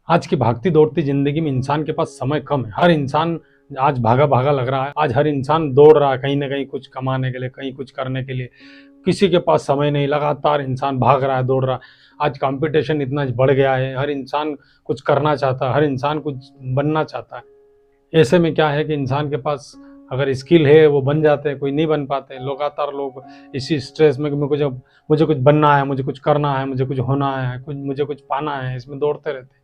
आज की भागती दौड़ती जिंदगी में इंसान के पास समय कम है। हर इंसान आज भागा भागा लग रहा है। आज हर इंसान दौड़ रहा है कहीं ना कहीं कुछ कमाने के लिए, कहीं कुछ करने के लिए। किसी के पास समय नहीं, लगातार इंसान भाग रहा है, दौड़ रहा है। आज कंपटीशन इतना बढ़ गया है, हर इंसान कुछ करना चाहता है, हर इंसान कुछ बनना चाहता है। ऐसे में क्या है कि इंसान के पास अगर स्किल है वो बन जाते हैं, कोई नहीं बन पाते। लगातार लोग इसी स्ट्रेस में कि मुझे कुछ बनना है, मुझे कुछ करना है, मुझे कुछ होना है, मुझे कुछ पाना है, इसमें दौड़ते रहते हैं।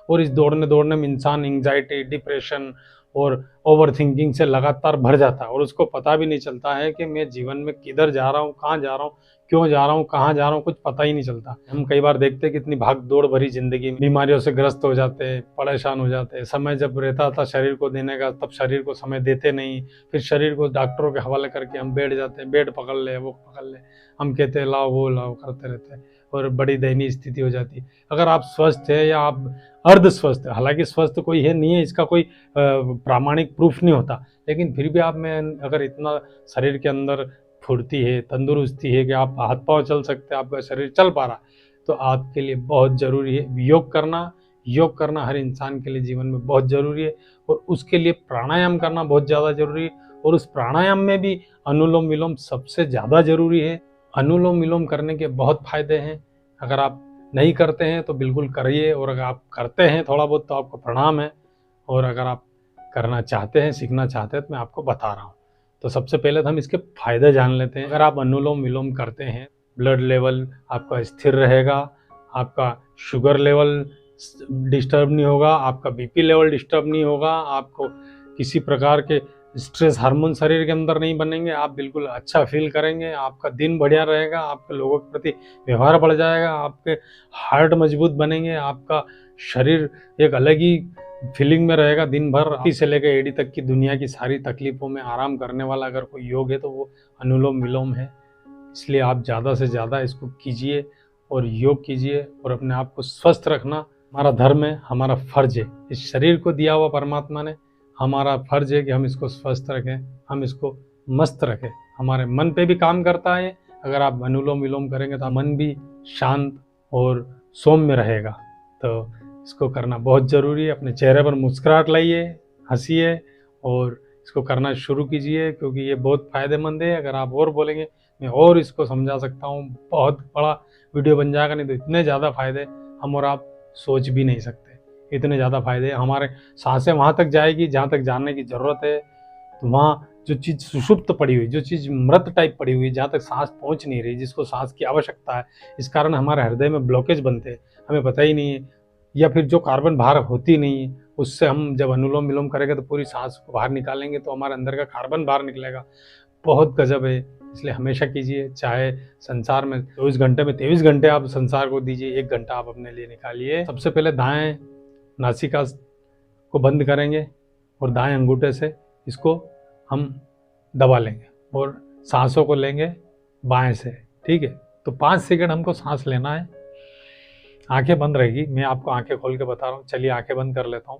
और इस दौड़ने दौड़ने में इंसान एंग्जाइटी, डिप्रेशन और ओवर थिंकिंग से लगातार भर जाता है और उसको पता भी नहीं चलता है कि मैं जीवन में किधर जा रहा हूँ, कहाँ जा रहा हूँ, क्यों जा रहा हूँ, कहाँ जा रहा हूँ, कुछ पता ही नहीं चलता। हम कई बार देखते हैं कि इतनी भाग दौड़ भरी जिंदगी में बीमारियों से ग्रस्त हो जाते हैं, परेशान हो जाते हैं। समय जब रहता था शरीर को देने का, तब शरीर को समय देते नहीं। फिर शरीर को डॉक्टरों के हवाले करके हम बैठ जाते हैं, बेड पकड़ ले, वो पकड़ ले, हम कहते हैं लाओ वो लाओ, करते रहते हैं और बड़ी दयनीय स्थिति हो जाती है। अगर आप स्वस्थ है या आप अर्ध स्वस्थ है, हालांकि स्वस्थ कोई है नहीं है, इसका कोई प्रामाणिक प्रूफ नहीं होता, लेकिन फिर भी आप में अगर इतना शरीर के अंदर फुर्ती है, तंदुरुस्ती है कि आप हाथ पांव चल सकते हैं, आपका शरीर चल पा रहा है, तो आपके लिए बहुत ज़रूरी है योग करना। योग करना हर इंसान के लिए जीवन में बहुत ज़रूरी है और उसके लिए प्राणायाम करना बहुत ज़्यादा ज़रूरी है। और उस प्राणायाम में भी अनुलोम विलोम सबसे ज़्यादा ज़रूरी है। अनुलोम विलोम करने के बहुत फायदे हैं। अगर आप नहीं करते हैं तो बिल्कुल करिए, और अगर आप करते हैं थोड़ा बहुत तो आपको प्रणाम है। और अगर आप करना चाहते हैं, सीखना चाहते हैं, तो मैं आपको बता रहा हूँ। तो सबसे पहले तो हम इसके फायदे जान लेते हैं। अगर आप अनुलोम विलोम करते हैं, ब्लड लेवल आपका स्थिर रहेगा, आपका शुगर लेवल डिस्टर्ब नहीं होगा, आपका बीपी लेवल डिस्टर्ब नहीं होगा, आपको किसी प्रकार के स्ट्रेस हार्मोन शरीर के अंदर नहीं बनेंगे, आप बिल्कुल अच्छा फील करेंगे, आपका दिन बढ़िया रहेगा, आपके लोगों के प्रति व्यवहार बढ़ जाएगा, आपके हार्ट मजबूत बनेंगे, आपका शरीर एक अलग ही फीलिंग में रहेगा दिन भर। रात से लेकर एडी तक की दुनिया की सारी तकलीफों में आराम करने वाला अगर कोई योग है तो वो अनुलोम विलोम है। इसलिए आप ज़्यादा से ज़्यादा इसको कीजिए और योग कीजिए और अपने आप को स्वस्थ रखना हमारा धर्म है, हमारा फर्ज है। इस शरीर को दिया हुआ परमात्मा ने, हमारा फर्ज है कि हम इसको स्वस्थ रखें, हम इसको मस्त रखें। हमारे मन पे भी काम करता है। अगर आप अनुलोम विलोम करेंगे तो मन भी शांत और सौम्य रहेगा। तो इसको करना बहुत ज़रूरी है। अपने चेहरे पर मुस्कुराहट लाइए, हंसिए और इसको करना शुरू कीजिए, क्योंकि ये बहुत फ़ायदेमंद है। अगर आप और बोलेंगे मैं और इसको समझा सकता हूँ, बहुत बड़ा वीडियो बन जाएगा, नहीं तो इतने ज़्यादा फ़ायदे हम और आप सोच भी नहीं सकते। इतने ज़्यादा फ़ायदे हमारे सांसें वहाँ तक जाएगी जहाँ तक जानने की ज़रूरत है। तो वहाँ जो चीज़ सुषुप्त पड़ी हुई, जो चीज़ मृत टाइप पड़ी हुई, जहाँ तक सांस पहुँच नहीं रही, जिसको सांस की आवश्यकता है, इस कारण हमारे हृदय में ब्लॉकेज बनते हैं, हमें पता ही नहीं है। या फिर जो कार्बन बाहर होती नहीं है, उससे हम जब अनुलोम विलोम करेंगे तो पूरी सांस को बाहर निकालेंगे तो हमारे अंदर का कार्बन बाहर निकलेगा। बहुत गजब है। इसलिए हमेशा कीजिए। चाहे संसार में 24 घंटे में 23 घंटे आप संसार को दीजिए, 1 घंटा आप अपने लिए निकालिए। सबसे पहले दाएं नासिका को बंद करेंगे और दाएं अंगूठे से इसको हम दबा लेंगे और सांसों को लेंगे बाएं से। ठीक है, तो 5 सेकंड हमको सांस लेना है। आंखें बंद रहेगी, मैं आपको आंखें खोल के बता रहा हूँ। चलिए आंखें बंद कर लेता हूँ।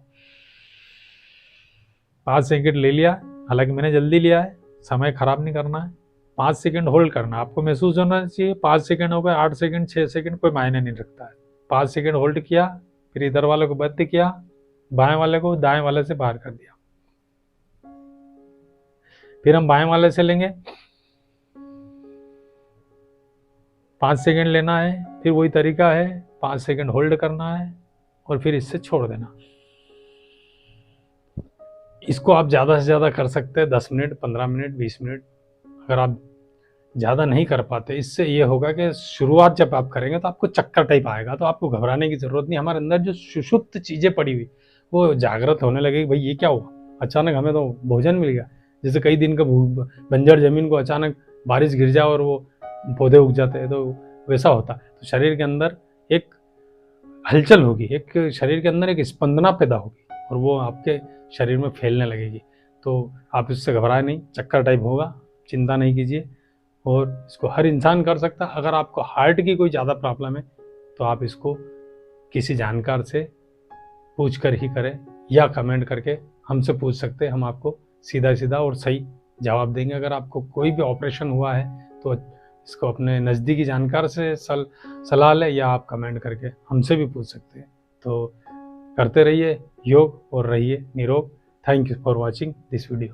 5 सेकंड ले लिया, हालांकि मैंने जल्दी लिया है, समय खराब नहीं करना है। 5 सेकंड होल्ड करना, आपको महसूस होना चाहिए 5 सेकंड हो गए, 8 सेकंड, 6 सेकंड, कोई मायने नहीं रखता है। 5 सेकंड होल्ड किया, फिर इधर वाले को बंद किया, बाएं वाले को दाएं वाले से बाहर कर दिया। फिर हम बाएं वाले से लेंगे, 5 सेकंड लेना है, फिर वही तरीका है, 5 सेकंड होल्ड करना है और फिर इससे छोड़ देना। इसको आप ज़्यादा से ज़्यादा कर सकते हैं 10 मिनट, 15 मिनट, 20 मिनट। अगर आप ज़्यादा नहीं कर पाते, इससे ये होगा कि शुरुआत जब आप करेंगे तो आपको चक्कर टाइप आएगा, तो आपको घबराने की ज़रूरत नहीं। हमारे अंदर जो सुषुप्त चीज़ें पड़ी हुई वो जागृत होने लगेगी। भाई ये क्या हुआ, अचानक हमें तो भोजन मिल गया। जैसे कई दिन का बंजर जमीन को अचानक बारिश गिर जाए और वो पौधे उग जाते हैं, तो वैसा होता है। तो शरीर के अंदर एक हलचल होगी, एक शरीर के अंदर एक स्पंदना पैदा होगी और वो आपके शरीर में फैलने लगेगी। तो आप इससे घबराए नहीं, चक्कर टाइप होगा, चिंता नहीं कीजिए। और इसको हर इंसान कर सकता है। अगर आपको हार्ट की कोई ज़्यादा प्रॉब्लम है तो आप इसको किसी जानकार से पूछ कर ही करें या कमेंट करके हमसे पूछ सकते हैं। हम आपको सीधा सीधा और सही जवाब देंगे। अगर आपको कोई भी ऑपरेशन हुआ है तो इसको अपने नज़दीकी जानकार से सलाह लें या आप कमेंट करके हमसे भी पूछ सकते हैं। तो करते रहिए योग और रहिए निरोग। Thank you for watching this video.